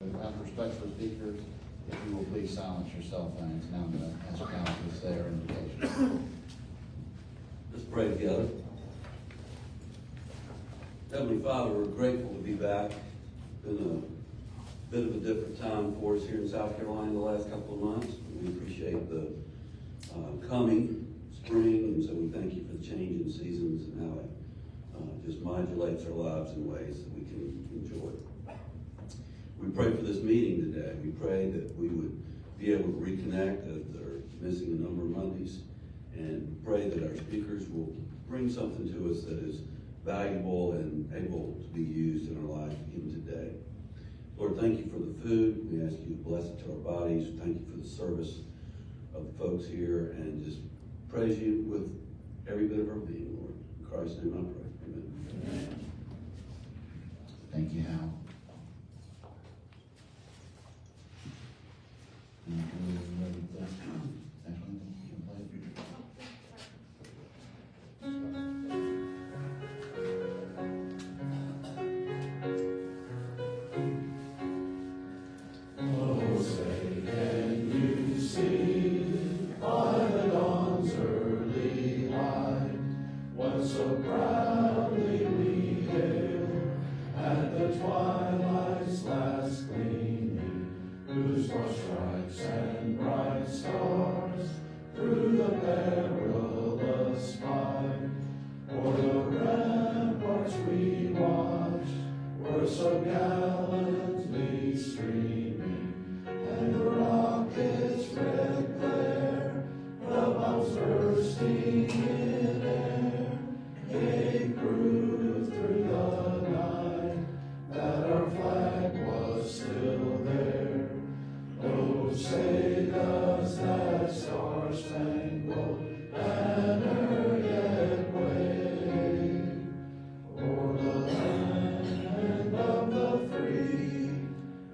Out of respect for speakers, if you will please silence your cell phones. Now I'm going to ask council to say our invocation. Let's pray together. Heavenly Father, we're grateful to be back. It's been a bit of a different time for us here in South Carolina the last couple of months. We appreciate the coming spring, and so we thank you for the change in seasons and how it just modulates our lives in ways that we can enjoy. We pray for this meeting today. We pray that we would be able to reconnect as they're missing a number of Mondays, and pray that our speakers will bring something to us that is valuable and able to be used in our life even today. Lord, thank you for the food. We ask you to bless it to our bodies. Thank you for the service of the folks here, and just praise you with every bit of our being, Lord. In Christ's name I pray. Amen. Amen. Thank you, Hal. So proudly we hail at the twilight's last gleaming, whose broad stripes and bright stars through the perilous fight o'er the ramparts we watched were so gallantly streaming, and the rocket's red glare, the bombs bursting in air, gave proof through the night that our flag was still there. Oh, say does that star-spangled banner yet wave o'er the land of the free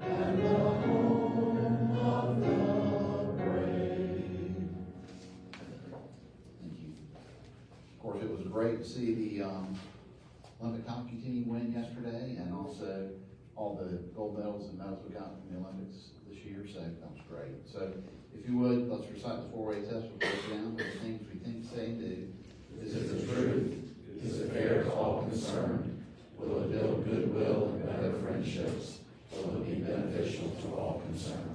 and the home of the brave. Thank you. Of course, it was great to see the Olympic hockey team win yesterday, and also all the gold medals and medals we got from the Olympics this year, so that was great. So if you would, let's recite the four-way test before we down with the things we think, say, and do. Is it the truth? Is it fair to all concerned? Will it build goodwill and better friendships? Will it be beneficial to all concerned?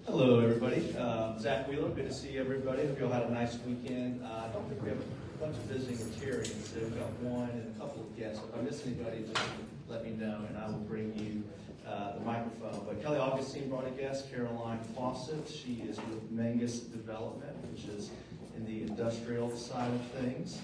Hello, everybody. Zach Wheeler, good to see everybody. Hope you all had a nice weekend. I don't think we have a bunch of visiting Rotarians, so we've got one and a couple of guests. If I miss anybody, just let me know, and I will bring you the microphone. But Kelly Augustine brought a guest, Caroline Fawcett. She is with Mangus Development, which is in the industrial side of things.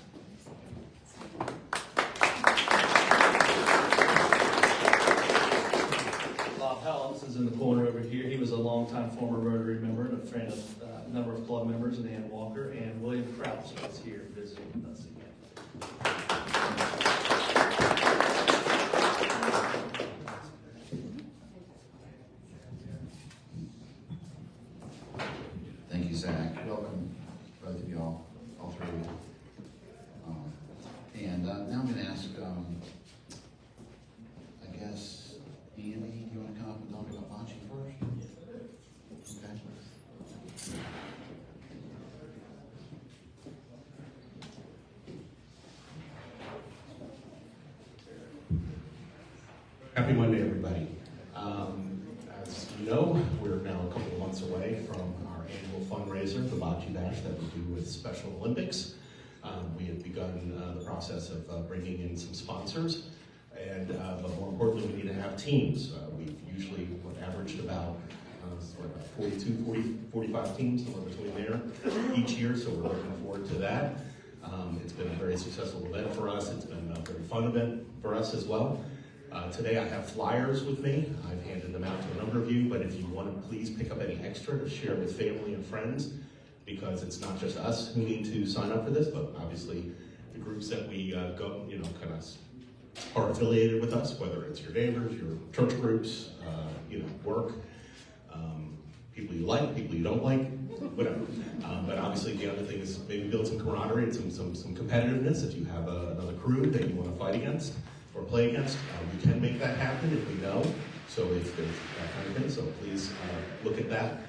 Is in the corner over here. He was a longtime former Rotary member and a friend of a number of club members, and Ann Walker, and William Crouch is here visiting with us again. Thank you, Zach. Welcome, both of y'all, all three of you. And now I'm going to ask, I guess, Andy, do you want to come up and talk about bocce first? Okay. Happy Monday, everybody. As you know, we're now a couple of months away from our annual fundraiser, the Bocce Bash, that we do with Special Olympics. We have begun the process of bringing in some sponsors, and but more importantly, we need to have teams. We've usually averaged about 45 teams, somewhere between there, each year, so we're looking forward to that. It's been a very successful event for us. It's been a very fun event for us as well. Today I have flyers with me. I've handed them out to a but if you want to please pick up any extra to share with family and friends, because it's not just us who need to sign up for this, but obviously the groups that we go, kind of are affiliated with us, whether it's your neighbors, your church groups, work, people you like, people you don't like, whatever. But obviously the other thing is maybe build some camaraderie and some competitiveness. If you have another crew that you want to fight against or play against, we can make that happen if we know. So if there's that kind of thing, so please look at that.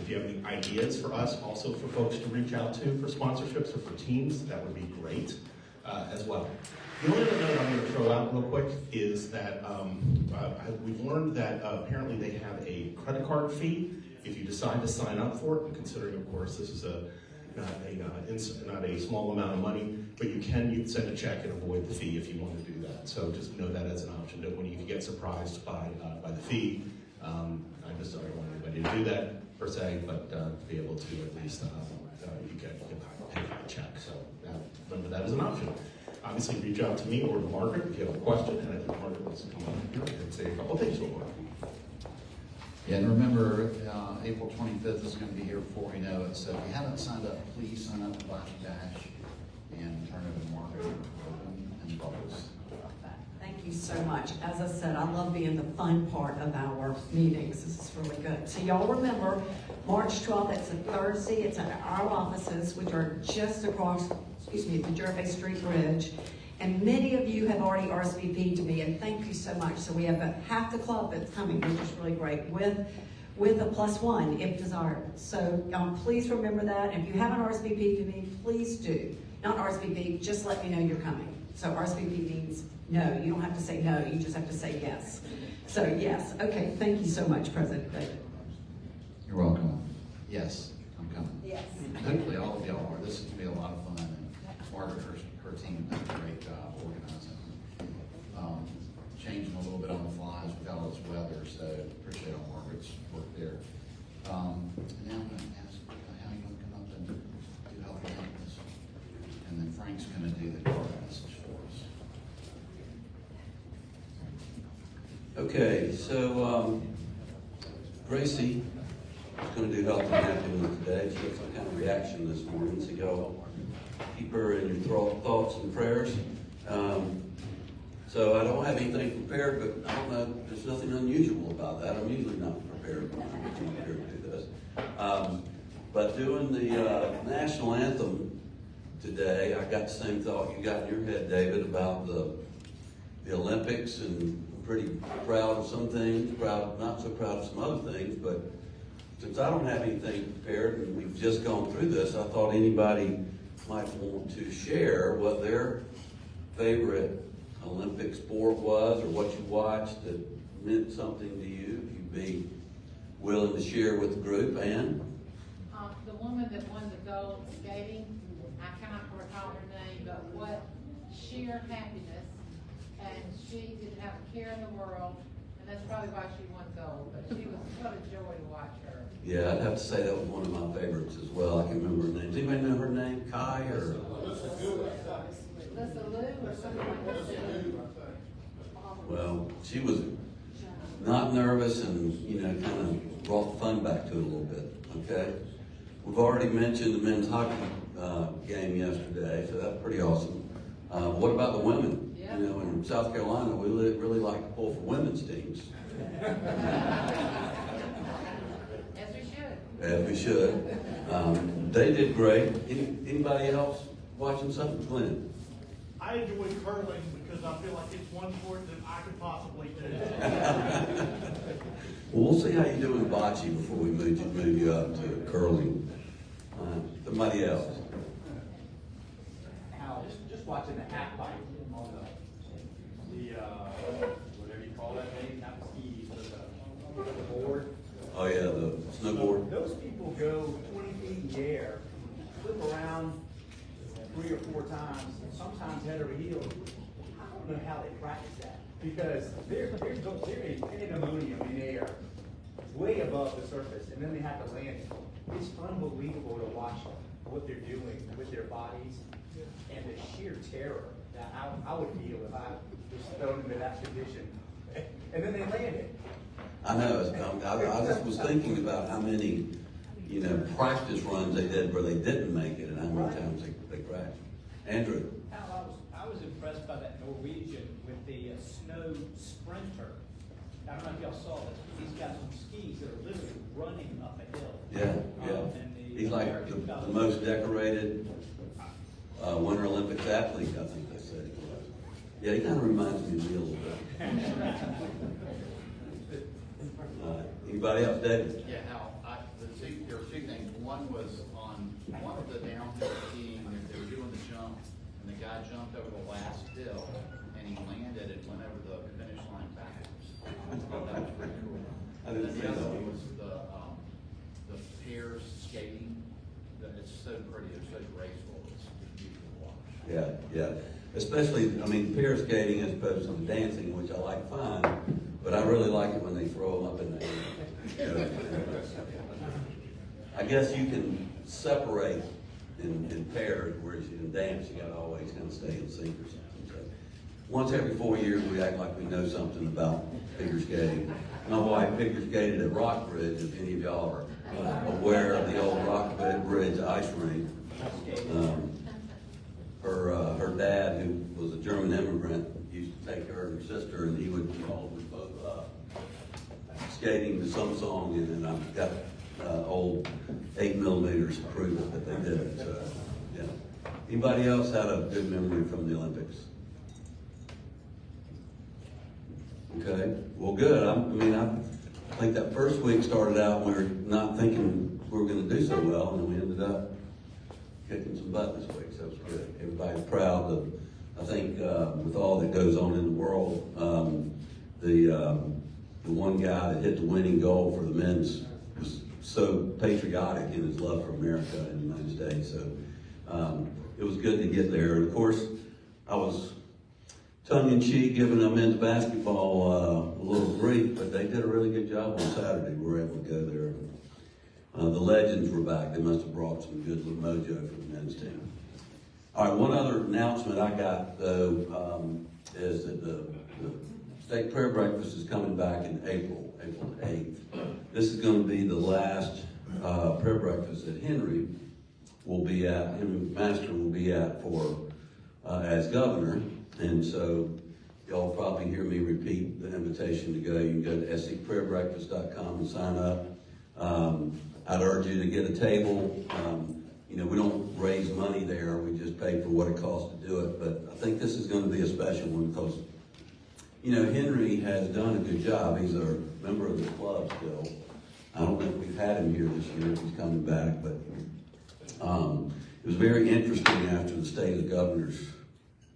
If you have any ideas for us, also for folks to reach out to for sponsorships or for teams, that would be great as well. The only other note I'm going to throw out real quick is that we've learned that apparently they have a credit card fee if you decide to sign up for it, considering, of course, this is not a small amount of money, but you can send a check and avoid the fee if you want to do that. So just know that as an option. That when you get surprised by the fee, I don't want anybody to do that per se, but be able to at least you can pay for the check. So remember that as an option. Obviously, reach out to me or to Margaret if you have a question, and I think Margaret wants to come up here and say a couple of things real quick. Yeah, and remember, April 25th is going to be here before we know it. So if you haven't signed up, please sign up for Bocce Dash and turn it to Margaret and Bubbles. Thank you so much. As I said, I love being the fun part of our meetings. This is really good. So y'all remember, March 12th, it's a Thursday. It's at our offices, which are just across, the Jervay Street Bridge. And many of you have already RSVP'd to me, and thank you so much. So we have half the club that's coming, which is really great, with a +1 if desired. So please remember that. And if you haven't RSVP'd to me, please do. Not RSVP, just let me know you're coming. So RSVP means no. You don't have to say no. You just have to say yes. So yes. Okay. Thank you so much, President David. You're welcome. Yes, I'm coming. Yes. Hopefully all of y'all are. This is going to be a lot of fun. And Margaret, her team done a great job organizing. Changing a little bit on the fly as we got all this weather, so appreciate all Margaret's work there. And now I'm going to ask how you want to come up and do health and happiness. And then Frank's going to do the card message for us. Okay, so Gracie is going to do health and happiness today. She had some kind of reaction this morning, so y'all keep her in your thoughts and prayers. So I don't have anything prepared, but I don't know, there's nothing unusual about that. I'm usually not prepared when I'm here to do this. But doing the national anthem today, I got the same thought you got in your head, David, about the Olympics, and I'm pretty proud of some things, not so proud of some other things, but since I don't have anything prepared and we've just gone through this, I thought anybody might want to share what their favorite Olympic sport was, or what you watched that meant something to you. If you'd be willing to share with the group. And the woman that won the gold skating, I cannot recall her name, but what sheer happiness, and she didn't have a care in the world, and that's probably why she won gold, but she was what a joy to watch her. yeah, I'd have to say that was one of my favorites as well. I can remember her name. Does anybody know her name? Kai or? Lisa Lou or something like that. Well, she was not nervous and, kind of brought fun back to it a little bit, okay? We've already mentioned the men's hockey game yesterday, so that's pretty awesome. What about the women? Yeah. In South Carolina, we really like to pull for women's teams. As we should. As we should. They did great. Anybody else watching something, Glenn? I enjoy curling because I feel like it's one sport that I could possibly do. Well, we'll see how you do in bocce before we move you up to curling. Somebody else? Just watching the half pipe on the whatever you call that thing, not the skis, but the board. Oh yeah, the snowboard. Those people go 20 feet in the air, flip around 3 or 4 times, sometimes head over heels. I don't know how they practice that, because they're in pandemonium in air, way above the surface, and then they have to land it. It's unbelievable to watch what they're doing with their bodies and the sheer terror that I would feel if I was thrown into that condition. And then they land it. I know, I just was thinking about how many, practice runs they did where they didn't make it and how many times they crashed. Andrew? Al, I was impressed by that Norwegian with the snow sprinter. I don't know if y'all saw this, but he's got some skis that are literally running up a hill. Yeah. And the He's like American the fellow- most decorated Winter Olympics athlete, I think they said he was. Yeah, he kind of reminds me of me a little bit. Anybody else, David? Yeah, Al, there were two things. One was on one of the downhill skiing, they were doing the jump, and the guy jumped over the last hill, and he landed and went over the finish line backwards. I thought that was pretty cool. I And didn't then see the other that. one was the pairs skating. It's so pretty, they're so graceful, it's beautiful to watch. Yeah. Especially, pair skating as opposed to the dancing, which I like fine, but I really like it when they throw them up in the air. I guess you can separate in pairs, whereas you can dance, you gotta always kind of stay in sync or something. So, once every 4 years, we act like we know something about figure skating. My wife figure skated at Rockbridge, if any of y'all are aware of the old Rockbridge ice rink. Her dad, who was a German immigrant, used to take her and her sister, and he would call them both up, skating to some song, and I've got old 8mm to prove it that they did it. So, yeah. Anybody else had a good memory from the Olympics? Okay, well, good. I think that first week started out, we were not thinking we were going to do so well, and then we ended up kicking some butt this week, so it was good. Everybody's proud of, I think, with all that goes on in the world, the one guy that hit the winning goal for the men's was so patriotic in his love for America and the United States, so it was good to get there. And of course, I was tongue-in-cheek giving them men's basketball a little grief, but they did a really good job on Saturday. We were able to go there. The legends were back. They must have brought some good little mojo for the men's team. All right, one other announcement I got, though, is that the State Prayer Breakfast is coming back in April 8th. This is going to be the last prayer breakfast that Henry Master will be at for as governor. And so y'all probably hear me repeat the invitation to go. You can go to scprayerbreakfast.com and sign up. I'd urge you to get a table. We don't raise money there. We just pay for what it costs to do it. But I think this is going to be a special one because, Henry has done a good job. He's a member of the club still. I don't know if we've had him here this year, if he's coming back, but it was very interesting after the State of the Governor's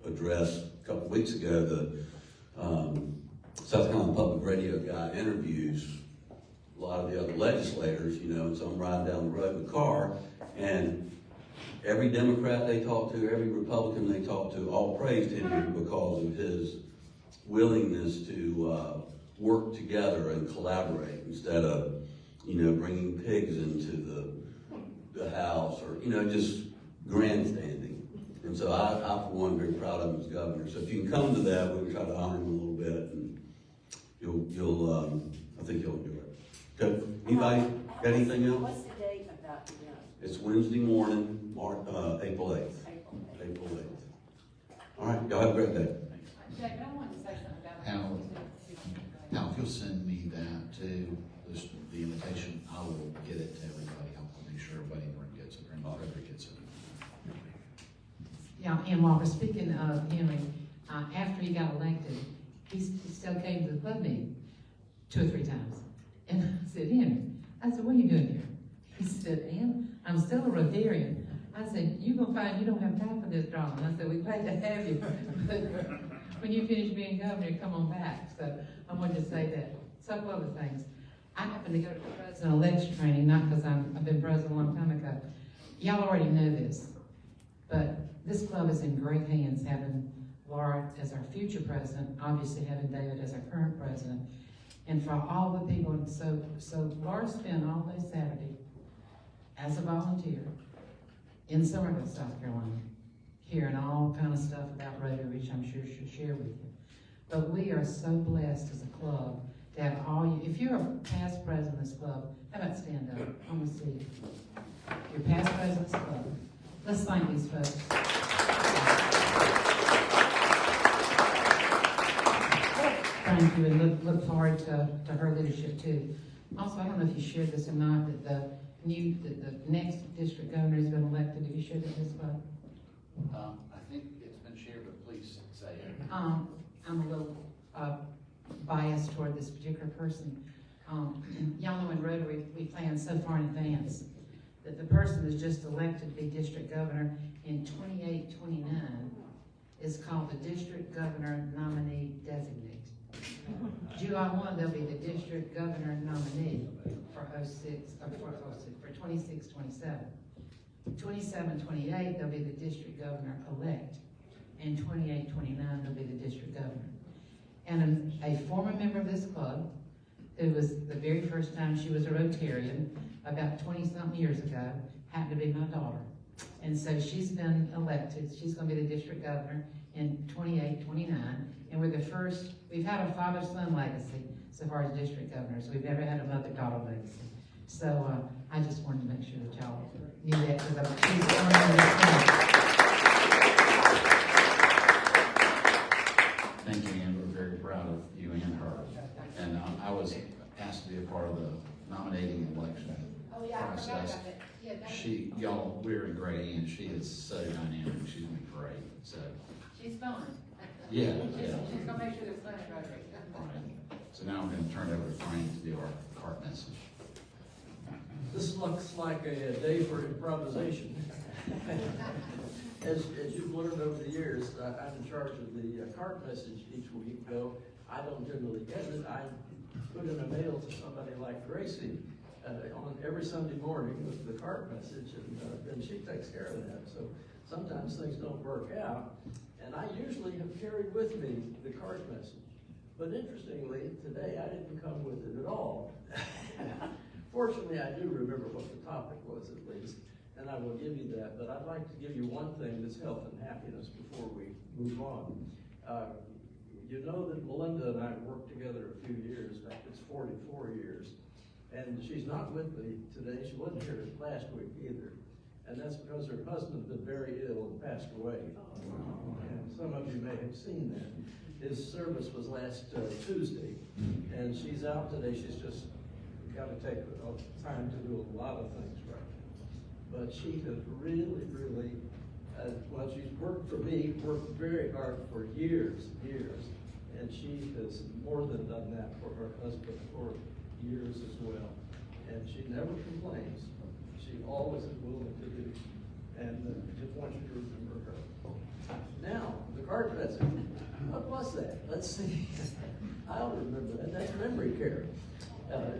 address a couple weeks ago. The South Carolina Public Radio guy interviews a lot of the other legislators, and so I'm riding down the road in the car, and every Democrat they talk to, every Republican they talk to, all praised him because of his willingness to work together and collaborate instead of, bringing pigs into the house or, just grandstanding. And so I for one, am very proud of him as governor. So if you can come to that, we'll try to honor him a little bit, and I think you'll enjoy it. Okay. Anybody got anything else? What's the date of that event? It's Wednesday morning, April 8th. April 8th. All right, y'all have a great day. David, I wanted to say something about. Now, if you'll send me that too, the invitation, I will get it to everybody. I'll make sure everybody in the room gets it, or whoever gets it. Yeah, and while we're speaking of Henry, after he got elected, he still came to the club meeting 2 or 3 times. And I said, Henry, what are you doing here? He said, Ann, I'm still a Rotarian. I said, you're going to find you don't have time for this drama. I said, we're glad to have you. But when you finish being governor, come on back. So I wanted to say that. So a couple other things. I happened to go to the president-elect training, not because I've been president a long time ago. Y'all already know this, but this club is in great hands, having Laura as our future president, obviously having David as our current president, and for all the people. So Laura spent all day Saturday as a volunteer in Somerville, South Carolina, hearing all kind of stuff about Rotary, which I'm sure she'll share with you. But we are so blessed as a club to have all you, if you're a past president of this club, how about stand up? I want to see you. You're past president of this club. Let's thank these folks. Thank you, and look forward to her leadership too. Also, I don't know if you shared this or not, that the next district governor has been elected. Have you shared that as well? I think it's been shared, but please say it. I'm a little biased toward this particular person. Y'all know in Rotary, we plan so far in advance that the person that's just elected to be district governor in 28-29 is called the district governor nominee designate. July 1, they'll be the district governor nominee for 26-27. 27-28, they'll be the district governor elect. And 28-29, they'll be the district governor. And a former member of this club, who was the very first time she was a Rotarian, about 20-something years ago, happened to be my daughter. And so she's been elected. She's going to be the district governor in 28-29. And we're the first, we've had a father-son legacy so far as district governors. We've never had a mother-daughter legacy. So I just wanted to make sure that y'all knew that because I'm Thank you, Ann. We're very proud of you and her. And I was asked to be a part of the nominating and election process. Y'all, we're in great hands. She is so dynamic. She's gonna be great. So. She's fun. Yeah. She's gonna make sure there's fun at Rotary. Right. So now we're gonna turn it over to Frank to do our cart message. This looks like a day for improvisation. As you've learned over the years, I'm in charge of the cart message each week, though I don't generally get it. I put in a mail to somebody like Gracie on every Sunday morning with the cart message, and then she takes care of that. So sometimes things don't work out, and I usually have carried with me the cart message. But interestingly, today I didn't come with it at all. Fortunately, I do remember what the topic was at least, and I will give you that. But I'd like to give you one thing that's health and happiness before we move on. You know that Melinda and I worked together a few years. In fact, it's 44 years. And she's not with me today. She wasn't here last week either. And that's because her husband's been very ill and passed away. And some of you may have seen that. His service was last Tuesday, and she's out today. She's just got to take time to do a lot of things right now. But she has really, well, she's worked for me, worked very hard for years, and she has more than done that for her husband for years as well. And she never complains. She always is willing to do. And just want you to remember her. Now, the card message. What was that? Let's see. I'll remember that. That's memory care.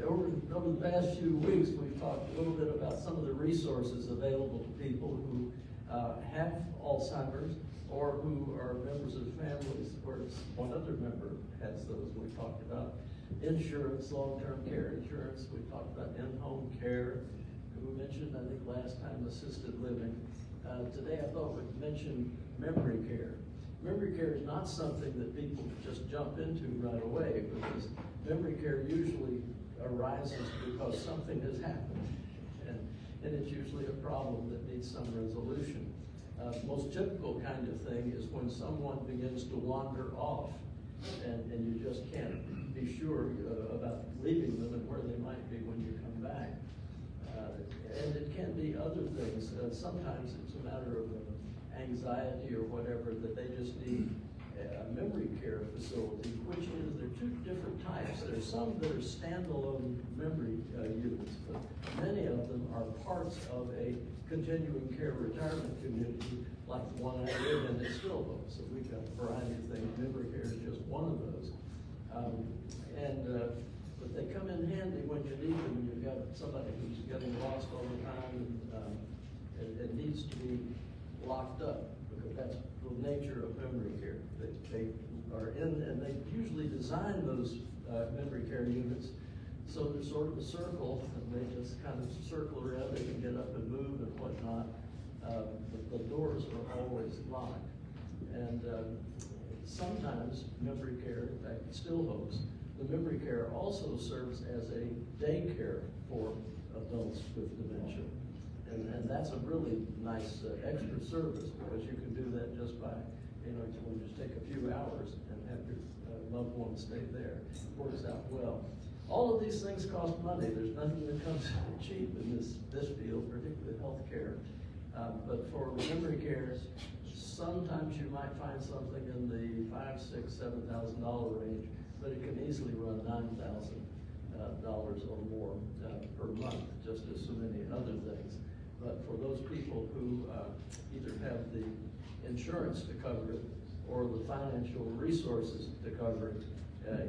Over the past few weeks, we've talked a little bit about some of the resources available to people who have Alzheimer's or who are members of families where one other member has those. We talked about insurance, long-term care insurance. We talked about in-home care. We mentioned, I think last time, assisted living. Today I thought we'd mention memory care. Memory care is not something that people just jump into right away, because memory care usually arises because something has happened, and it's usually a problem that needs some resolution. The most typical kind of thing is when someone begins to wander off, and you just can't be sure about leaving them and where they might be when you come back. And it can be other things. Sometimes it's a matter of anxiety or whatever, that they just need a memory care facility, which is, there are two different types. There's some that are standalone memory units, but many of them are parts of a continuing care retirement community, like the one I live in at Stillwell. So we've got a variety of things. Memory care is just one of those. But they come in handy when you need them, when you've got somebody who's getting lost all the time and it needs to be locked up, because that's the nature of memory care. They are in, and they usually design those memory care units so they're sort of a circle, and they just kind of circle around. They can get up and move and whatnot. The doors are always locked. And sometimes memory care, in fact, still hosts, the memory care also serves as a daycare for adults with dementia. And that's a really nice extra service, because you can do that just by, you know, just take a few hours and have your loved one stay there. It works out well. All of these things cost money. There's nothing that comes cheap in this field, particularly healthcare. But for memory cares, sometimes you might find something in the $5,000, $6,000, $7,000 range, but it can easily run $9,000 or more per month, just as so many other things. But for those people who either have the insurance to cover it or the financial resources to cover it,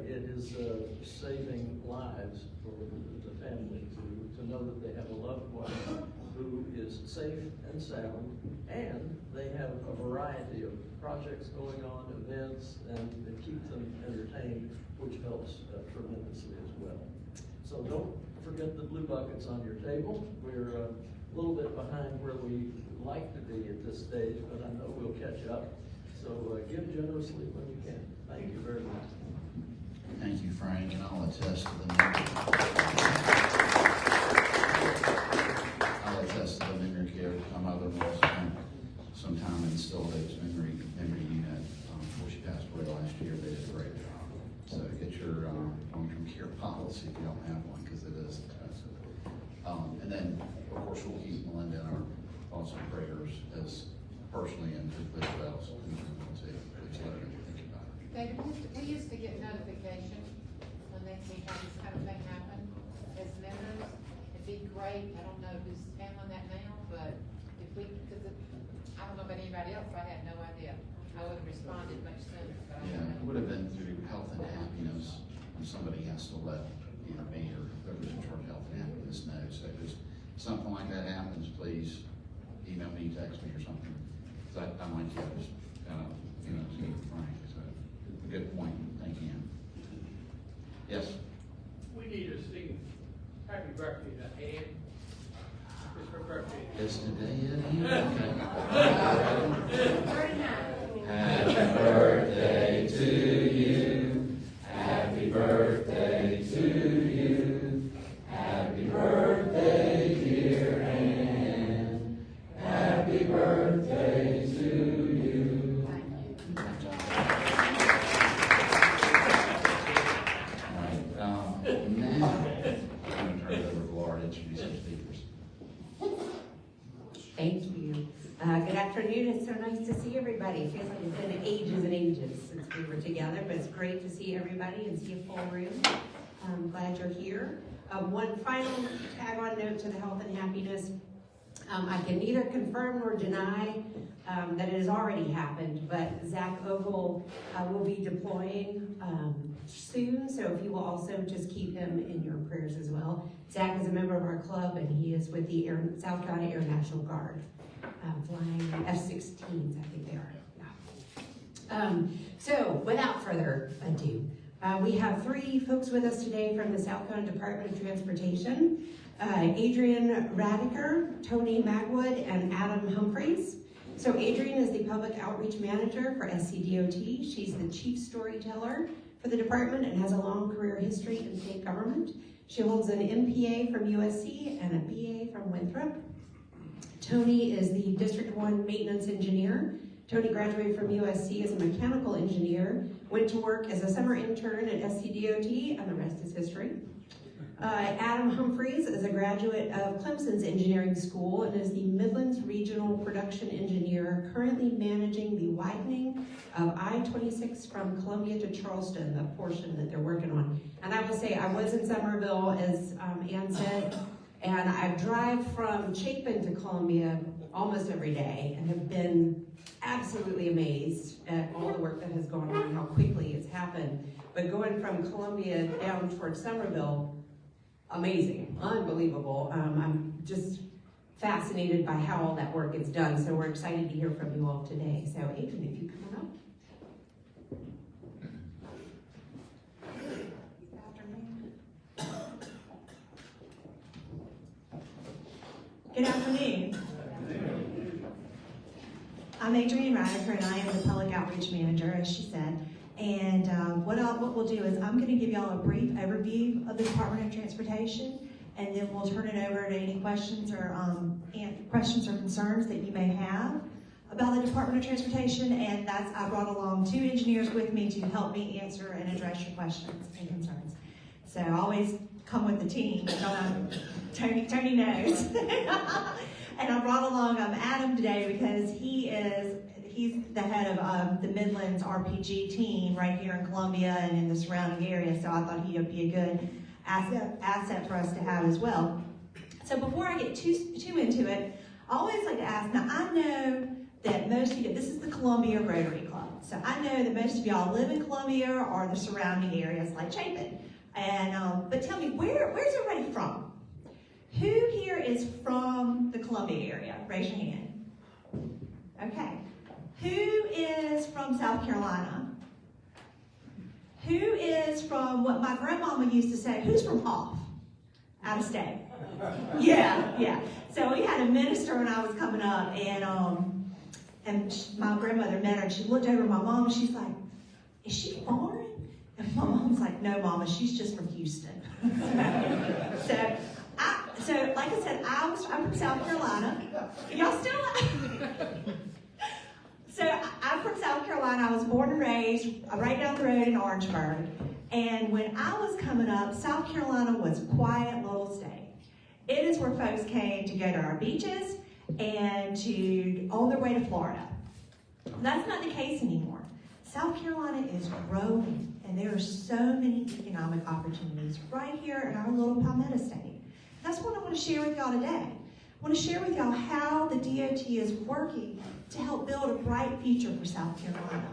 it is saving lives for the family to know that they have a loved one who is safe and sound, and they have a variety of projects going on, events, and it keeps them entertained, which helps tremendously as well. So don't forget the blue buckets on your table. We're a little bit behind where we like to be at this stage, but I know we'll catch up. So give generously when you can. Thank you very much. Thank you, Frank, and I'll attest to the memory care. My mother spent some time in Scdot's memory unit before she passed away last year. They did a great job. So get your long-term care policy if you don't have one, because it is expensive. And then, of course, we'll keep Melinda in our thoughts and prayers as personally and physically as well. So please let her think about it. David, we used to get notification when we had this kind of thing happen as members. It'd be great, I don't know who's handling that now, but if we, because I don't know about anybody else, I had no idea. I would have responded much sooner, but I Yeah, don't it know. would have been through Health and Happiness, when somebody has to let either me or whoever's in charge of Health and Happiness know. So if something like that happens, please email me, text me or something. Because I'm like, yeah, just, see Frank. So, good point, thank you. Yes? We need to sing happy birthday to Ann. It's her birthday. It's today, okay. Happy birthday to you. Happy birthday to you. Happy birthday, dear Ann. Happy birthday to you. All right, now, I'm going to turn it over to Laura to introduce our speakers. Thank you. Good afternoon. It's so nice to see everybody. It feels like it's been ages and ages since we were together, but it's great to see everybody and see a full room. I'm glad you're here. One final tag-on note to the Health and Happiness. I can neither confirm nor deny that it has already happened, but Zach Ogle will be deploying soon, so if you will also just keep him in your prayers as well. Zach is a member of our club, and he is with the South Carolina Air National Guard, flying F-16s, I think they are. Yeah. So, without further ado, we have three folks with us today from the South Carolina Department of Transportation. Adrian Radiker, Tony Magwood, and Adam Humphreys. So Adrian is the Public Outreach Manager for Scdot. She's the Chief Storyteller for the department and has a long career history in state government. She holds an MPA from USC and a BA from Winthrop. Tony is the District 1 Maintenance Engineer. Tony graduated from USC as a mechanical engineer, went to work as a summer intern at Scdot, and the rest is history. Adam Humphreys is a graduate of Clemson's Engineering School and is the Midlands Regional Production Engineer, currently managing the widening of I-26 from Columbia to Charleston, the portion that they're working on. And I will say, I was in Summerville, as Ann said, and I drive from Chapin to Columbia almost every day and have been absolutely amazed at all the work that has gone on, how quickly it's happened. But going from Columbia down towards Summerville, amazing, unbelievable. I'm just fascinated by how all that work is done, so we're excited to hear from you all today. So Adrian, if you come up. Good afternoon. I'm Adrian Radiker, and I am the Public Outreach Manager, as she said. And what we'll do is I'm going to give y'all a brief overview of the Department of Transportation, and then we'll turn it over to any questions or concerns that you may have about the Department of Transportation. And I brought along 2 engineers with me to help me answer and address your questions and concerns. So I always come with the team. Tony knows. And I brought along Adam today because he's the head of the Midlands RPG team right here in Columbia and in the surrounding area. So I thought he would be a good asset for us to have as well. So before I get too into it, I always like to ask, now I know that most of you, this is the Columbia Rotary Club. So I know that most of y'all live in Columbia or the surrounding areas like Chapin. And but tell me, where's everybody from? Who here is from the Columbia area? Raise your hand. Okay. Who is from South Carolina? Who is from what my grandmama used to say? Who's from off? Out of state. Yeah. So we had a minister when I was coming up, and my grandmother met her, and she looked over at my mom, and she's like, "Is she foreign?" And my mom's like, "No, Mama, she's just from Houston." So like I said, I'm from South Carolina. Y'all still? So I'm from South Carolina. I was born and raised right down the road in Orangeburg. And when I was coming up, South Carolina was a quiet little state. It is where folks came to go to our beaches and on their way to Florida. That's not the case anymore. South Carolina is growing, and there are so many economic opportunities right here in our little Palmetto state. That's what I want to share with y'all today. I want to share with y'all how the DOT is working to help build a bright future for South Carolina.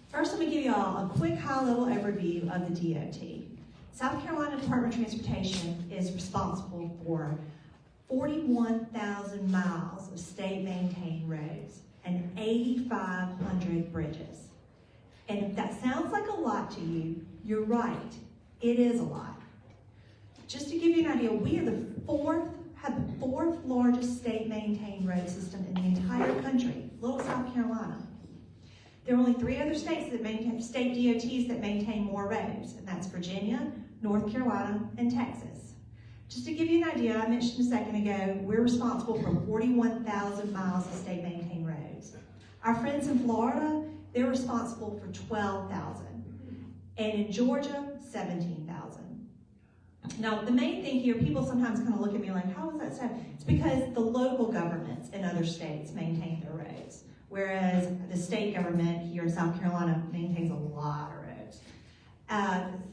First, let me give y'all a quick high-level overview of the DOT. South Carolina Department of Transportation is responsible for 41,000 miles of state-maintained roads and 8,500 bridges. And if that sounds like a lot to you, you're right. It is a lot. Just to give you an idea, we are the fourth largest state-maintained road system in the entire country, little South Carolina. There are only 3 other states that maintain, state DOTs that maintain more roads, and that's Virginia, North Carolina, and Texas. Just to give you an idea, I mentioned a second ago, we're responsible for 41,000 miles of state-maintained roads. Our friends in Florida, they're responsible for 12,000. And in Georgia, 17,000. Now, the main thing here, people sometimes kind of look at me like, how is that so? It's because the local governments in other states maintain their roads, whereas the state government here in South Carolina maintains a lot of roads.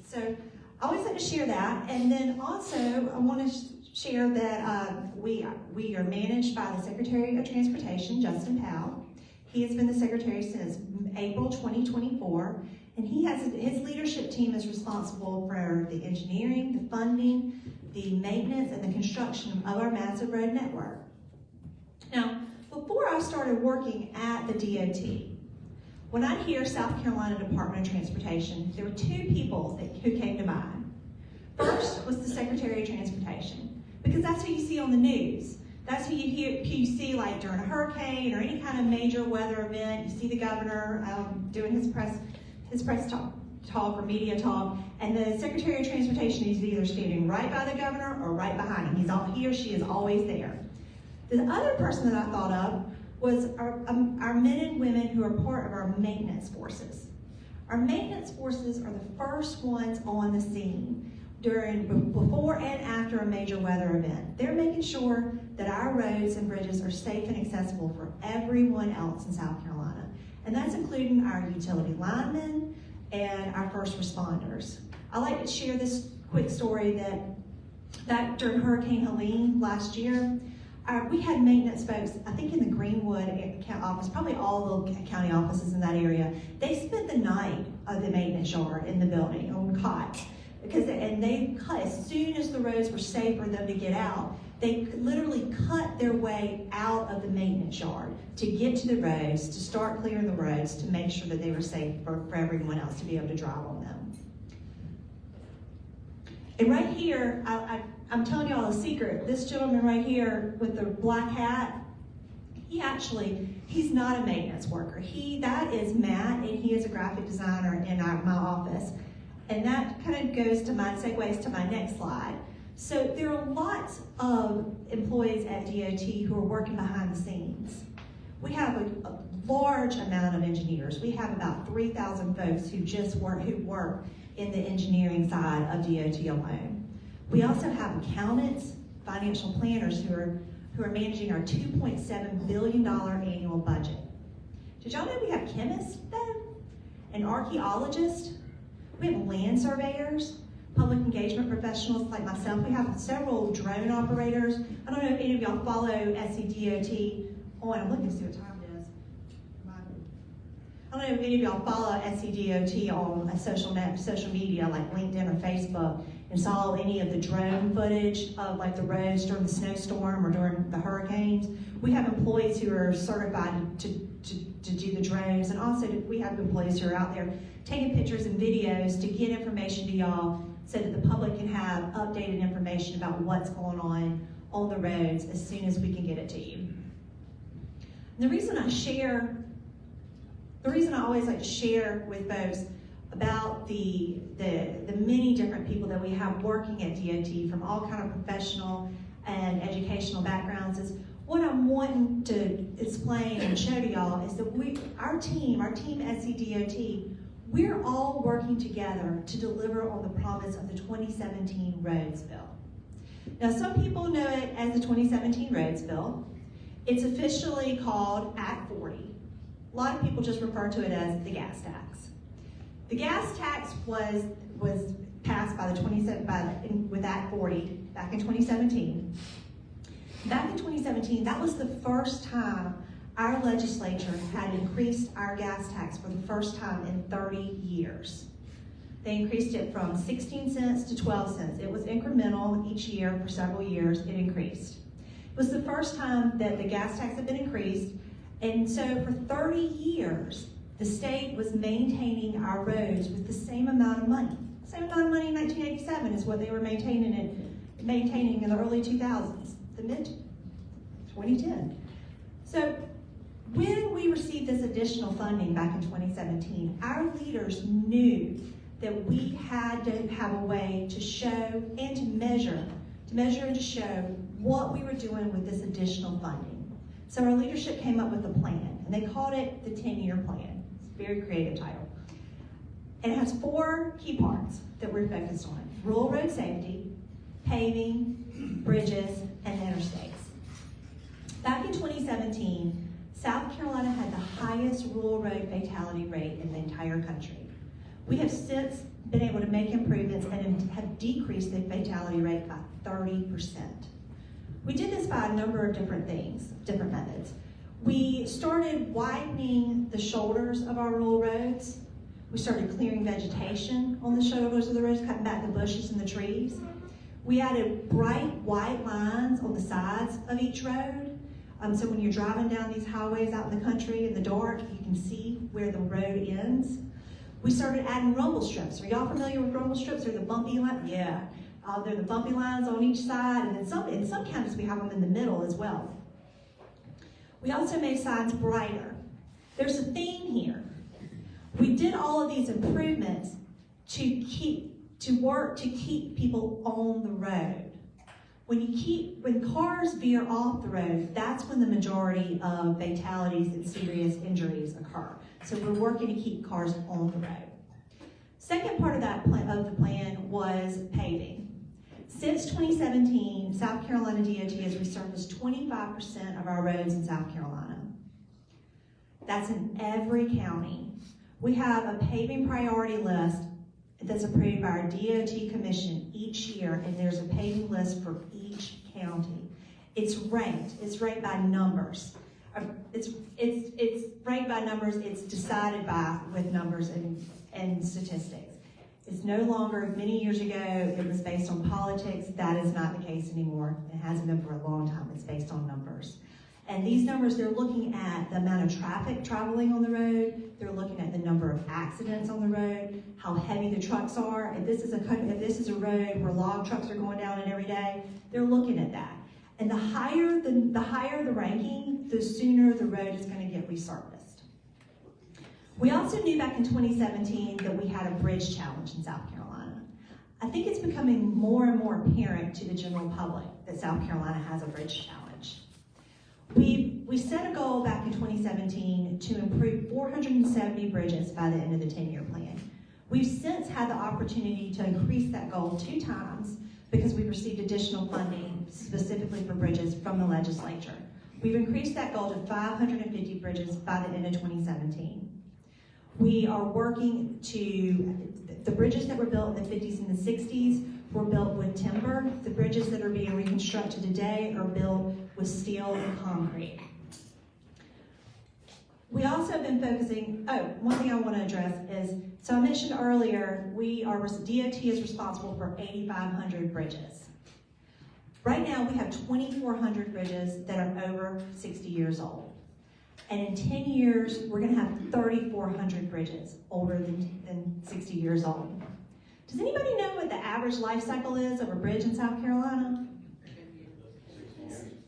So I always like to share that. And then also, I want to share that we are managed by the Secretary of Transportation, Justin Powell. He has been the Secretary since April 2024. And his leadership team is responsible for the engineering, the funding, the maintenance, and the construction of our massive road network. Now, before I started working at the DOT, when I hear South Carolina Department of Transportation, there were 2 people who came to mind. First was the Secretary of Transportation, because that's who you see on the news. That's who you see like during a hurricane or any kind of major weather event. You see the governor doing his press talk or media talk, and the Secretary of Transportation is either standing right by the governor or right behind him. He or she is always there. The other person that I thought of was our men and women who are part of our maintenance forces. Our maintenance forces are the first ones on the scene before and after a major weather event. They're making sure that our roads and bridges are safe and accessible for everyone else in South Carolina. And that's including our utility linemen and our first responders. I like to share this quick story that back during Hurricane Helene last year, we had maintenance folks, I think in the Greenwood office, probably all the county offices in that area, they spent the night of the maintenance yard in the building on cot. And they cut, as soon as the roads were safe for them to get out, they literally cut their way out of the maintenance yard to get to the roads, to start clearing the roads, to make sure that they were safe for everyone else to be able to drive on them. And right here, I'm telling y'all a secret. This gentleman right here with the black hat, He's not a maintenance worker. That is Matt, and he is a graphic designer in my office. And that kind of segues to my next slide. So there are lots of employees at DOT who are working behind the scenes. We have a large amount of engineers. We have about 3,000 folks who work in the engineering side of DOT alone. We also have accountants, financial planners who are managing our $2.7 billion annual budget. Did y'all know we have chemists though? And archaeologists? We have land surveyors, public engagement professionals like myself. We have several drone operators. I don't know if any of y'all follow Scdot on, I'm looking to see what time it is. I don't know if any of y'all follow Scdot on social media like LinkedIn or Facebook and saw any of the drone footage of like the roads during the snowstorm or during the hurricanes. We have employees who are certified to do the drones, and also we have employees who are out there taking pictures and videos to get information to y'all so that the public can have updated information about what's going on the roads as soon as we can get it to you. And the reason I always like to share with folks about the many different people that we have working at DOT from all kind of professional and educational backgrounds is what I'm wanting to explain and show to y'all is that our team at Scdot, we're all working together to deliver on the promise of the 2017 roads bill. Now, some people know it as the 2017 roads bill. It's officially called Act 40. A lot of people just refer to it as the gas tax. The gas tax was passed with Act 40 back in 2017. Back in 2017, that was the first time our legislature had increased our gas tax for the first time in 30 years. They increased it from 16 cents to 12 cents. It was incremental each year for several years, it increased. It was the first time that the gas tax had been increased, and so for 30 years, the state was maintaining our roads with the same amount of money. Same amount of money in 1987 is what they were maintaining in the early 2000s, the mid-2010. So when we received this additional funding back in 2017, our leaders knew that we had to have a way to show and to measure and to show what we were doing with this additional funding. So our leadership came up with a plan, and they called it the 10-year plan. It's a very creative title. And it has 4 key parts that we're focused on: rural road safety, paving, bridges, and interstates. Back in 2017, South Carolina had the highest rural road fatality rate in the entire country. We have since been able to make improvements and have decreased the fatality rate by 30%. We did this by a number of different methods. We started widening the shoulders of our rural roads. We started clearing vegetation on the shoulders of the roads, cutting back the bushes and the trees. We added bright white lines on the sides of each road. So when you're driving down these highways out in the country in the dark, you can see where the road ends. We started adding rumble strips. Are y'all familiar with rumble strips? They're the bumpy lines. Yeah, they're the bumpy lines on each side, and in some counties we have them in the middle as well. We also made signs brighter. There's a theme here. We did all of these improvements to keep people on the road. When cars veer off the road, that's when the majority of fatalities and serious injuries occur. So we're working to keep cars on the road. Second part of the plan was paving. Since 2017, South Carolina DOT has resurfaced 25% of our roads in South Carolina. That's in every county. We have a paving priority list that's approved by our DOT commission each year, and there's a paving list for each county. It's ranked by numbers. It's ranked by numbers, it's decided with numbers and statistics. It's no longer, many years ago, it was based on politics. That is not the case anymore. It hasn't been for a long time. It's based on numbers. And these numbers, they're looking at the amount of traffic traveling on the road. They're looking at the number of accidents on the road, how heavy the trucks are. If this is a road where log trucks are going down it every day, they're looking at that. And the higher the ranking, the sooner the road is going to get resurfaced. We also knew back in 2017 that we had a bridge challenge in South Carolina. I think it's becoming more and more apparent to the general public that South Carolina has a bridge challenge. We set a goal back in 2017 to improve 470 bridges by the end of the 10-year plan. We've since had the opportunity to increase that goal 2 times because we've received additional funding specifically for bridges from the legislature. We've increased that goal to 550 bridges by the end of 2017. We are working to, the bridges that were built in the 50s and the 60s were built with timber. The bridges that are being reconstructed today are built with steel and concrete. We also have been focusing, one thing I want to address is, so I mentioned earlier, DOT is responsible for 8,500 bridges. Right now, we have 2,400 bridges that are over 60 years old. And in 10 years, we're going to have 3,400 bridges older than 60 years old. Does anybody know what the average life cycle is of a bridge in South Carolina?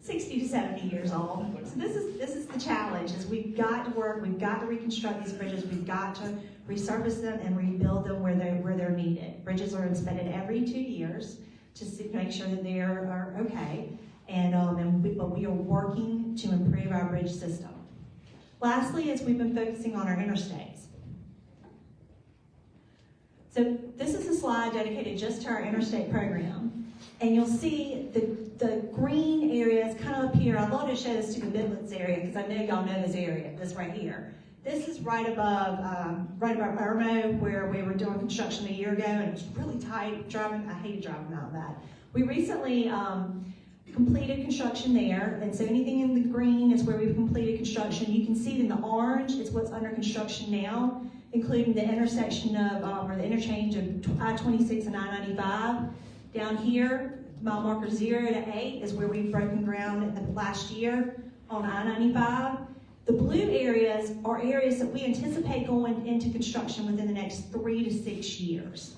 60 to 70 years old. So this is the challenge, is we've got to work, we've got to reconstruct these bridges, we've got to resurface them and rebuild them where they're needed. Bridges are inspected every 2 years to make sure that they are okay, but we are working to improve our bridge system. Lastly, is we've been focusing on our interstates. So this is a slide dedicated just to our interstate program. And you'll see the green areas kind of up here. I thought I'd show this to the Midlands area because I know y'all know this area, this right here. This is right above Irmo, where we were doing construction a year ago, and it was really tight driving. I hated driving out of that. We recently completed construction there, and so anything in the green is where we've completed construction. You can see in the orange is what's under construction now, including the intersection of, or the interchange of I-26 and I-95. Down here, mile marker 0 to 8 is where we've broken ground last year on I-95. The blue areas are areas that we anticipate going into construction within the next 3 to 6 years.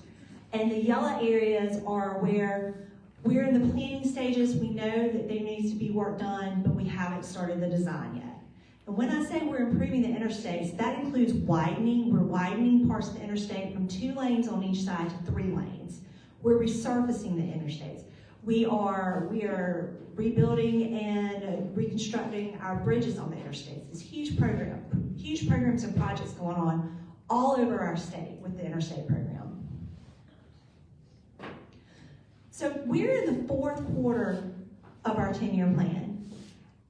And the yellow areas are where we're in the planning stages. We know that there needs to be work done, but we haven't started the design yet. And when I say we're improving the interstates, that includes widening. We're widening parts of the interstate from 2 lanes on each side to 3 lanes. We're resurfacing the interstates. We are rebuilding and reconstructing our bridges on the interstates. It's huge programs and projects going on all over our state with the interstate program. So we're in the 4th quarter of our 10-year plan,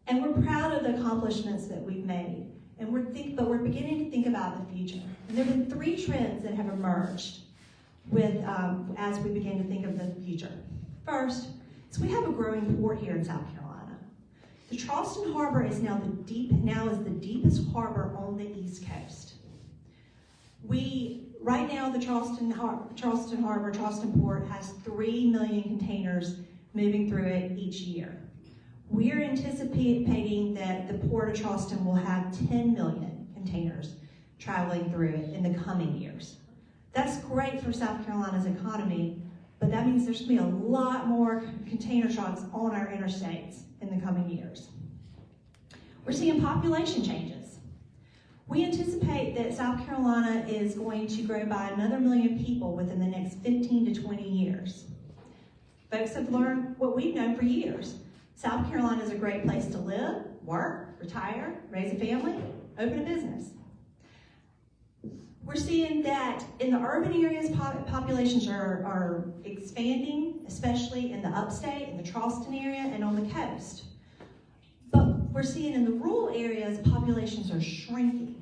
and we're proud of the accomplishments that we've made. But we're beginning to think about the future. And there have been 3 trends that have emerged as we begin to think of the future. First, is we have a growing port here in South Carolina. The Charleston Harbor is now the deepest harbor on the East Coast. Right now, the Charleston Port has 3 million containers moving through it each year. We're anticipating that the Port of Charleston will have 10 million containers traveling through it in the coming years. That's great for South Carolina's economy, but that means there's going to be a lot more container trucks on our interstates in the coming years. We're seeing population changes. We anticipate that South Carolina is going to grow by another 1 million people within the next 15 to 20 years. Folks have learned what we've known for years. South Carolina is a great place to live, work, retire, raise a family, open a business. We're seeing that in the urban areas, populations are expanding, especially in the upstate, in the Charleston area, and on the coast. But we're seeing in the rural areas, populations are shrinking,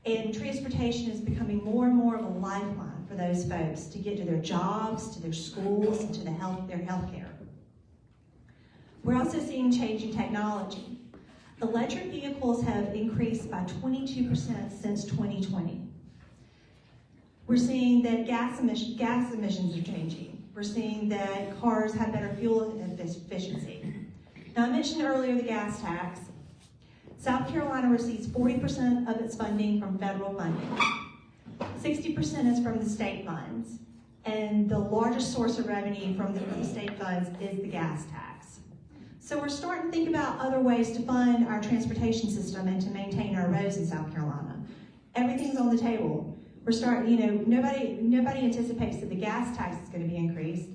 and transportation is becoming more and more of a lifeline for those folks to get to their jobs, to their schools, and to their health care. We're also seeing changing technology. Electric vehicles have increased by 22% since 2020. We're seeing that gas emissions are changing. We're seeing that cars have better fuel efficiency. Now, I mentioned earlier the gas tax. South Carolina receives 40% of its funding from federal funding. 60% is from the state funds. And the largest source of revenue from the state funds is the gas tax. So we're starting to think about other ways to fund our transportation system and to maintain our roads in South Carolina. Everything's on the table. We're starting, nobody anticipates that the gas tax is going to be increased,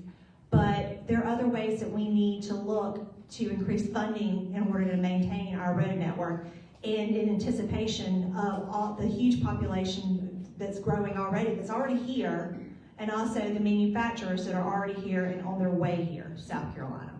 but there are other ways that we need to look to increase funding in order to maintain our road network, and in anticipation of all the huge population that's growing already, that's already here, and also the manufacturers that are already here and on their way here, South Carolina.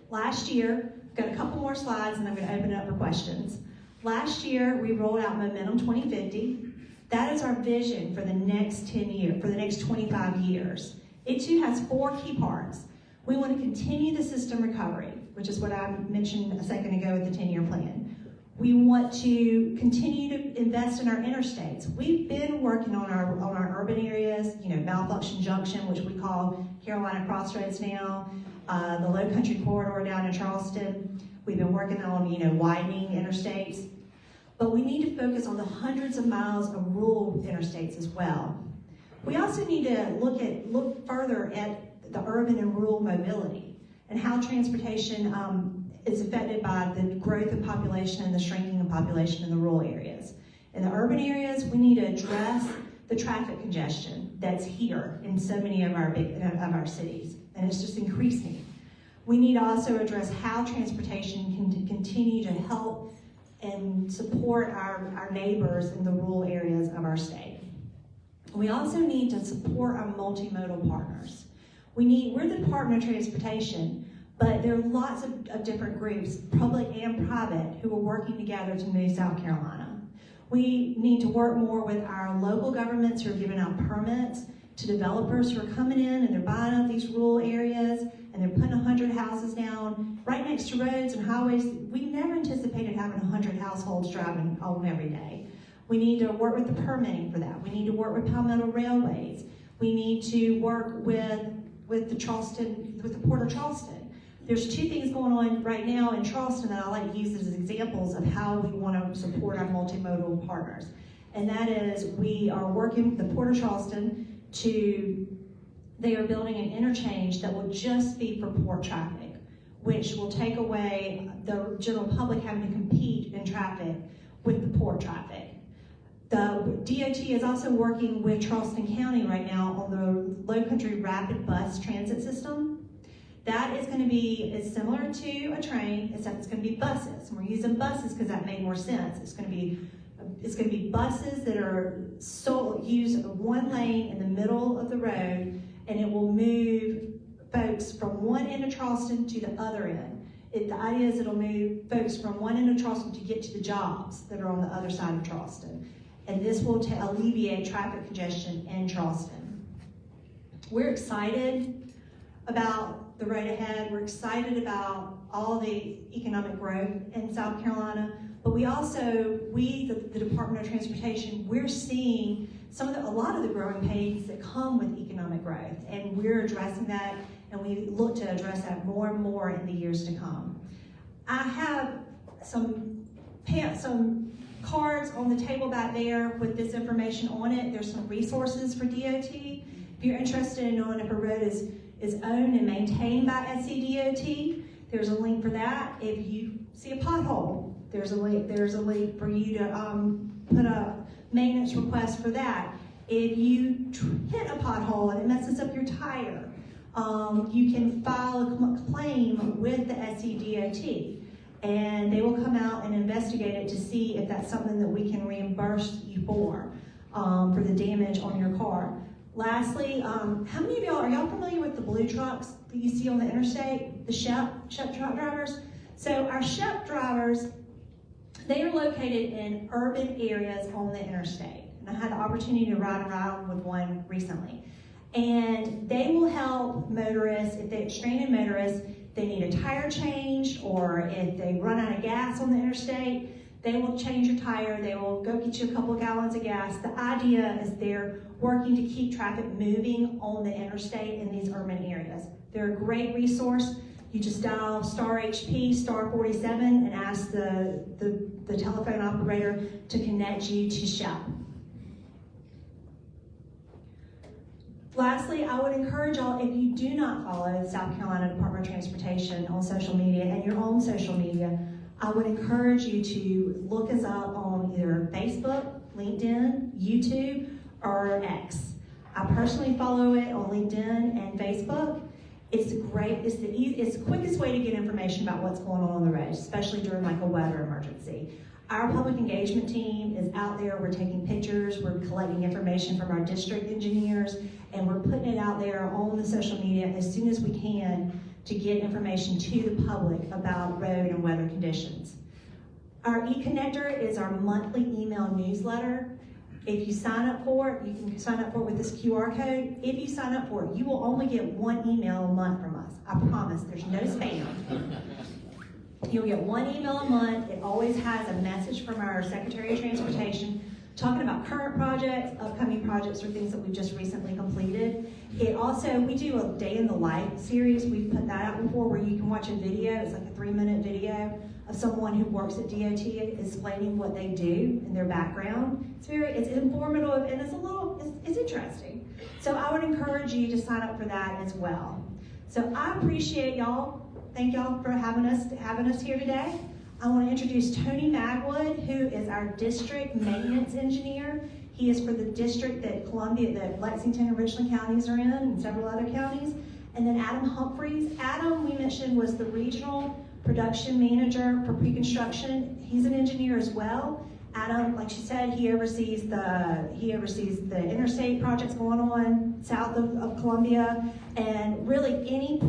Last year, I've got a couple more slides and I'm going to open it up for questions. Last year, we rolled out Momentum 2050. That is our vision for the next 10 years, for the next 25 years. It too has 4 key parts. We want to continue the system recovery, which is what I mentioned a second ago with the 10-year plan. We want to continue to invest in our interstates. We've been working on our urban areas, Malfunction Junction, which we call Carolina Crossroads now, the Low Country Corridor down in Charleston. We've been working on, widening interstates. But we need to focus on the hundreds of miles of rural interstates as well. We also need to look further at the urban and rural mobility and how transportation is affected by the growth of population and the shrinking of population in the rural areas. In the urban areas, we need to address the traffic congestion that's here in so many of our cities, and it's just increasing. We need to also address how transportation can continue to help and support our neighbors in the rural areas of our state. We also need to support our multimodal partners. We're the Department of Transportation, but there are lots of different groups, public and private, who are working together to move South Carolina. We need to work more with our local governments who are giving out permits to developers who are coming in and they're buying up these rural areas and they're putting 100 houses down right next to roads and highways. We never anticipated having 100 households driving on every day. We need to work with the permitting for that. We need to work with Palmetto Railways. We need to work with the Port of Charleston. There's 2 things going on right now in Charleston that I like to use as examples of how we want to support our multimodal partners. And that is, we are working with the Port of Charleston they are building an interchange that will just be for port traffic, which will take away the general public having to compete in traffic with the port traffic. The DOT is also working with Charleston County right now on the Low Country Rapid Bus Transit System. That is going to be similar to a train, except it's going to be buses. And we're using buses because that made more sense. It's going to be buses that are use one lane in the middle of the road, and it will move folks from one end of Charleston to the other end. The idea is it'll move folks from one end of Charleston to get to the jobs that are on the other side of Charleston. And this will alleviate traffic congestion in Charleston. We're excited about the road ahead. We're excited about all the economic growth in South Carolina. But we also, the Department of Transportation, we're seeing a lot of the growing pains that come with economic growth, and we're addressing that, and we look to address that more and more in the years to come. I have some cards on the table back there with this information on it. There's some resources for DOT. If you're interested in knowing if a road is owned and maintained by Scdot, there's a link for that. If you see a pothole, there's a link for you to put a maintenance request for that. If you hit a pothole and it messes up your tire, you can file a claim with the Scdot, and they will come out and investigate it to see if that's something that we can reimburse you for the damage on your car. Lastly, how many of y'all, are y'all familiar with the blue trucks that you see on the interstate, the Shep truck drivers? So our Shep drivers, they are located in urban areas on the interstate. And I had the opportunity to ride around with one recently. And they will help motorists, if they're stranded motorists, they need a tire changed, or if they run out of gas on the interstate, they will change your tire, they will go get you a couple of gallons of gas. The idea is they're working to keep traffic moving on the interstate in these urban areas. They're a great resource. You just dial *HP, *47, and ask the telephone operator to connect you to Shep. Lastly, I would encourage y'all, if you do not follow the South Carolina Department of Transportation on social media and your own social media, I would encourage you to look us up on either Facebook, LinkedIn, YouTube, or X. I personally follow it on LinkedIn and Facebook. It's great. It's the quickest way to get information about what's going on the road, especially during like a weather emergency. Our public engagement team is out there. We're taking pictures. We're collecting information from our district engineers, and we're putting it out there on the social media as soon as we can to get information to the public about road and weather conditions. Our e-connector is our monthly email newsletter. If you sign up for it, you can sign up for it with this QR code. If you sign up for it, you will only get one email a month from us. I promise, there's no spam. You'll get one email a month. It always has a message from our Secretary of Transportation talking about current projects, upcoming projects, or things that we've just recently completed. It also, we do a day in the life series. We've put that out before where you can watch a video. It's like a 3-minute video of someone who works at DOT explaining what they do and their background. It's informative and it's interesting. So I would encourage you to sign up for that as well. So I appreciate y'all. Thank y'all for having us here today. I want to introduce Tony Magwood, who is our district maintenance engineer. He is for the district that Lexington and Richland counties are in, and several other counties. And then Adam Humphreys. Adam, we mentioned, was the regional production manager for pre-construction. He's an engineer as well. Adam, like she said, he oversees the interstate projects going on south of Columbia, and really any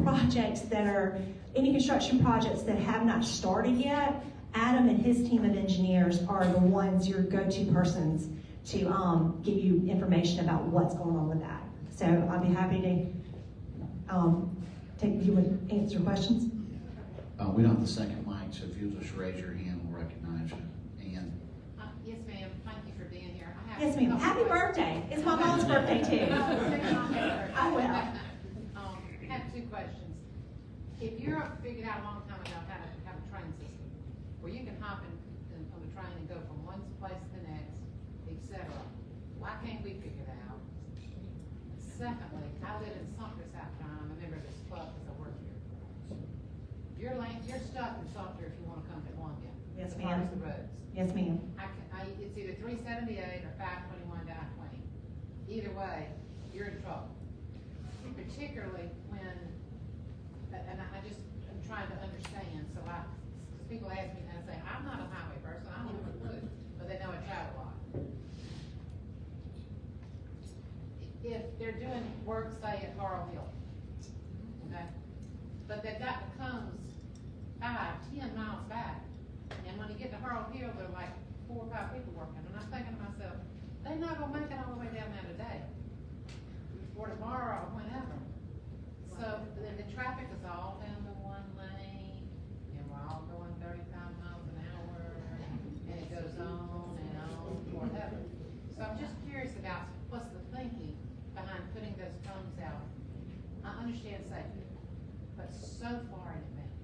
construction projects that have not started yet. Adam and his team of engineers are the ones, your go-to persons to give you information about what's going on with that. So I'll be happy to you would answer questions. We don't have the second mic, so if you'll just raise your hand, we'll recognize you. Ann. Yes, ma'am. Thank you for being here. Yes, ma'am. Happy birthday. It's my mom's birthday, too. I will. I have 2 questions. If you're figured out a long time ago how to have a train system where you can hop on the train and go from one place to the next, etc., why can't we figure it out? Secondly, I live in Sumter, South Carolina. I'm a member of this club because I work here. You're stuck in Sumter if you want to come to Columbia. Yes, as far ma'am. as the roads. Yes, ma'am. It's either 378 or 521 to I-20. Either way, you're in trouble. Particularly when, and I'm trying to understand, because people ask me, and I say, I'm not a highway person, I don't know a clue, but they know I travel a lot. If they're doing work, say, at Harrell Hill, okay, but that becomes 5-10 miles back, and when you get to Harrell Hill, there are like 4 or 5 people working, and I'm thinking to myself, they're not gonna make it all the way down there today, or tomorrow, or whenever. So the traffic is all down to one lane, and we're all going 35 miles an hour, and it goes on and on forever. So I'm just curious about what's the thinking behind putting those cones out. I understand safety, but so far in advance.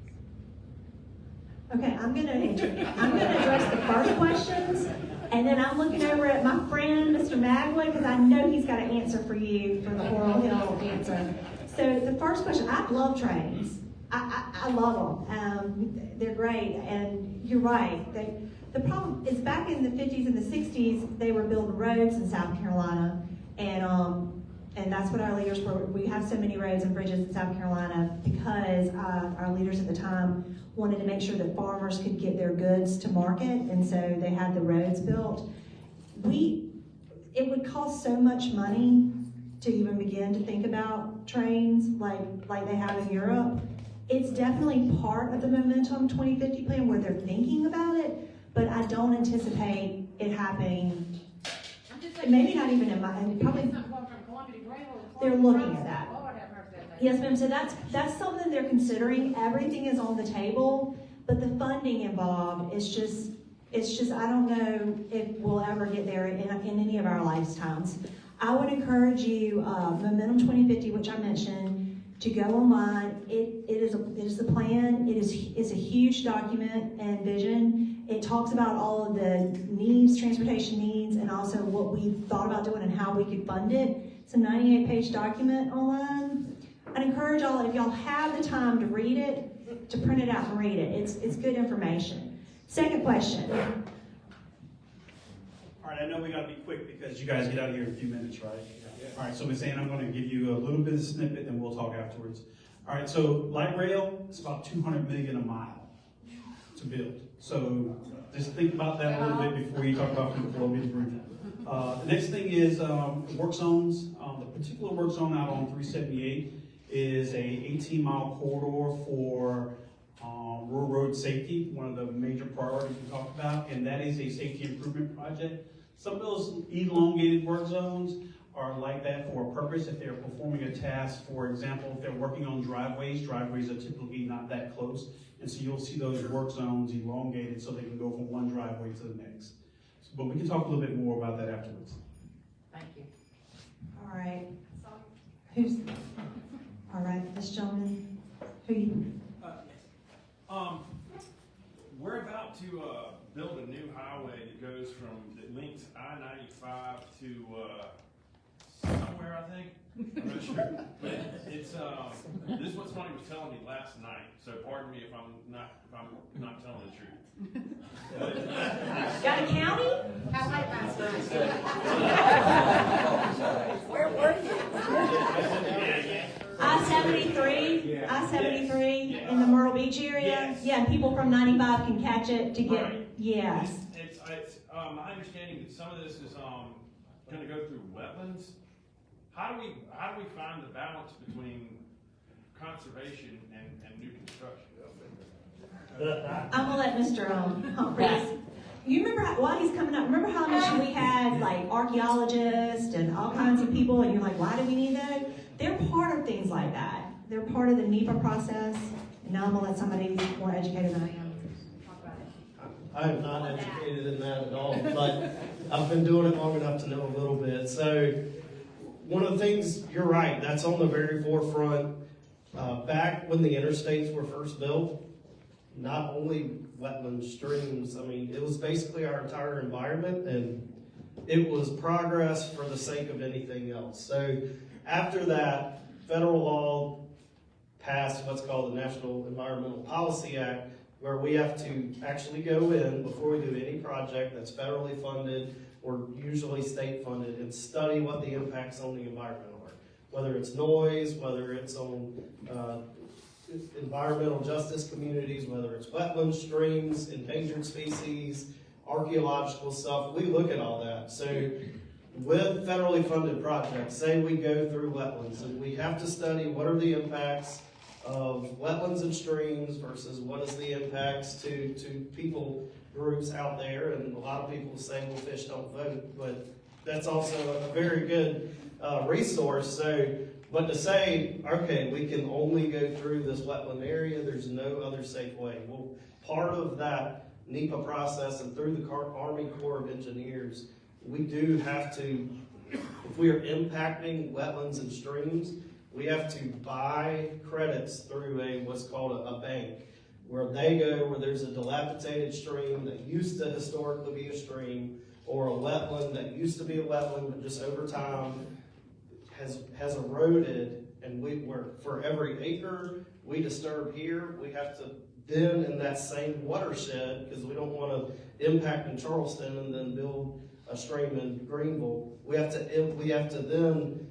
Okay, I'm gonna address the first questions, and then I'm looking over at my friend, Mr. Magwood, because I know he's got an answer for you for the Laurel Hill answer. So the first question, I love trains. I love them. They're great, and you're right. The problem is back in the 50s and the 60s, they were building roads in South Carolina, and that's what our leaders were. We have so many roads and bridges in South Carolina because our leaders at the time wanted to make sure that farmers could get their goods to market, and so they had the roads built. It would cost so much money to even begin to think about trains like they have in Europe. It's definitely part of the Momentum 2050 plan where they're thinking about it, but I don't anticipate it happening. Maybe not even in my, probably they're looking at that. Yes, ma'am. So that's something they're considering. Everything is on the table, but the funding involved is just I don't know if we'll ever get there in any of our lifetimes. I would encourage you, Momentum 2050, which I mentioned, to go online. It is the plan. It is a huge document and vision. It talks about all of the needs, transportation needs, and also what we thought about doing and how we could fund it. It's a 98-page document online. I'd encourage y'all, if y'all have the time to read it, to print it out and read it. It's good information. Second question. All right, I know we gotta be quick because you guys get out of here in a few minutes, right? All right, so Ms. Ann, I'm gonna give you a little bit of snippet and we'll talk afterwards. All right, so light rail, it's about 200 million a mile to build. So just think about that a little bit before you talk about the Columbia Bridge. The next thing is work zones. The particular work zone out on 378 is a 18-mile corridor for rural road safety, one of the major priorities we talked about, and that is a safety improvement project. Some of those elongated work zones are like that for a purpose. If they're performing a task, for example, if they're working on driveways are typically not that close. And so you'll see those work zones elongated so they can go from one driveway to the next. But we can talk a little bit more about that afterwards. Thank you. All right. All right, this gentleman. Who you? We're about to build a new highway that links I-95 to somewhere, I think. I'm not sure. But it's this is what somebody was telling me last night. So pardon me if I'm not telling the truth. Got a county? How late last night? Where were you? I-73, I-73 in the Myrtle Beach area. Yes. Yeah, people from 95 can catch it to get, Right. yes. It's my understanding that some of this is going to go through wetlands. How do we find the balance between conservation and new construction? I'm gonna let Mr. Humphreys. You remember while he's coming up, remember how much we had like archaeologists and all kinds of people, and you're like, why do we need that? They're part of things like that. They're part of the NEPA process. And now I'm gonna let somebody who's more educated than I am. I am not educated in that at all, but I've been doing it long enough to know a little bit. So one of the things, you're right, that's on the very forefront. Back when the interstates were first built, not only wetlands, streams, I mean, it was basically our entire environment, and it was progress for the sake of anything else. So after that, federal law passed what's called the National Environmental Policy Act, where we have to actually go in before we do any project that's federally funded or usually state funded and study what the impacts on the environment are. Whether it's noise, whether it's on environmental justice communities, whether it's wetlands, streams, endangered species, archaeological stuff, we look at all that. So with federally funded projects, say we go through wetlands, and we have to study what are the impacts of wetlands and streams versus what is the impacts to people groups out there. And a lot of people say, well, fish don't vote, but that's also a very good resource. So, but to say, okay, we can only go through this wetland area, there's no other safe way. Well, part of that NEPA process and through the Army Corps of Engineers, we do have to, if we are impacting wetlands and streams, we have to buy credits through what's called a bank, where they go where there's a dilapidated stream that used to historically be a stream, or a wetland that used to be a wetland, but just over time has eroded, and for every acre we disturb here, we have to then in that same watershed, because we don't want to impact in Charleston and then build a stream in Greenville, we have to then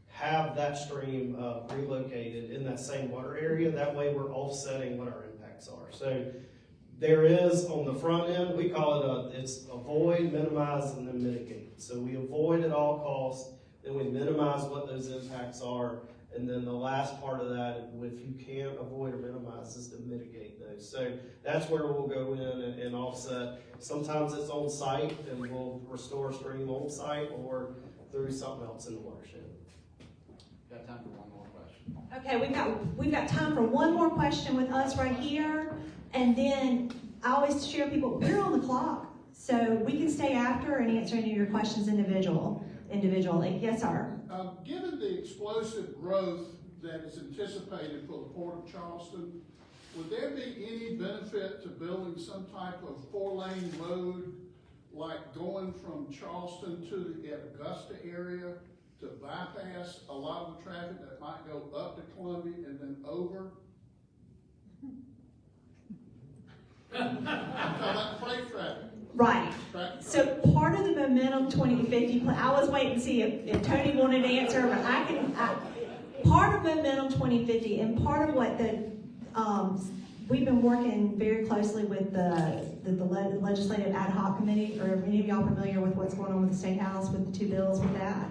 have that stream relocated in that same water area. That way we're offsetting what our impacts are. So there is, on the front end, we call it it's avoid, minimize, and then mitigate. So we avoid at all costs, then we minimize what those impacts are, and then the last part of that, if you can't avoid or minimize, is to mitigate those. So that's where we'll go in and offset. Sometimes it's on site, and we'll restore a stream on site or through something else in the watershed. Got time for one more question. Okay, we've got time for one more question with us right here, and then I always share people, we're on the clock, so we can stay after and answer any of your questions individually. Yes, sir. Given the explosive growth that is anticipated for the Port of Charleston, would there be any benefit to building some type of 4-lane road, like going from Charleston to the Augusta area, to bypass a lot of the traffic that might go up to Columbia and then over. I'm talking about freight traffic. Right. Traffic. So part of the Momentum 2050 plan, I was waiting to see if Tony wanted to answer, but part of Momentum 2050 and part of what we've been working very closely with the legislative ad hoc committee. Are any of y'all familiar with what's going on with the State House with the two bills with that?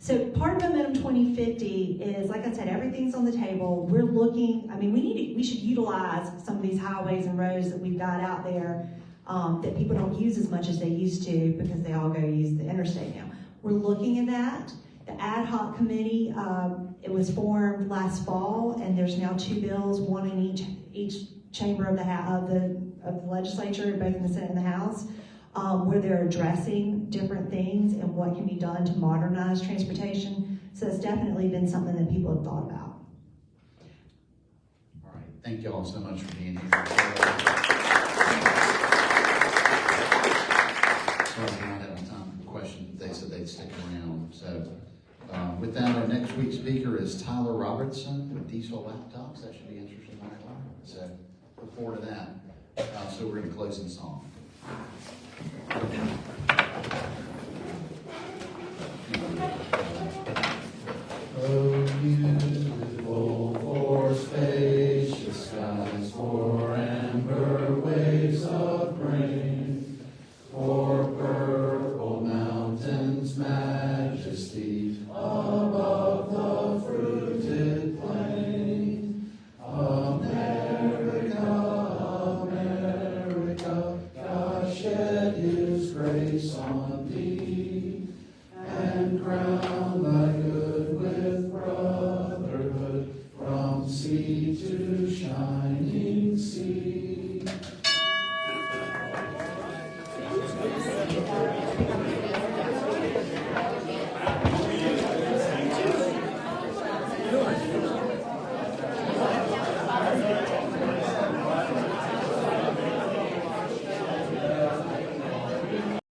So part of Momentum 2050 is, like I said, everything's on the table. We're looking, we should utilize some of these highways and roads that we've got out there that people don't use as much as they used to because they all go use the interstate now. We're looking at that. The ad hoc committee, it was formed last fall, and there's now two bills, one in each chamber of the legislature, both in the Senate and the House, where they're addressing different things and what can be done to modernize transportation. So it's definitely been something that people have thought about. All right, thank you all so much for being here. Sorry we're not having time for questions. They said they'd stick around. So with that, our next week's speaker is Tyler Robertson with Diesel Laptops. That should be interesting. So look forward to that. So we're going to close in song.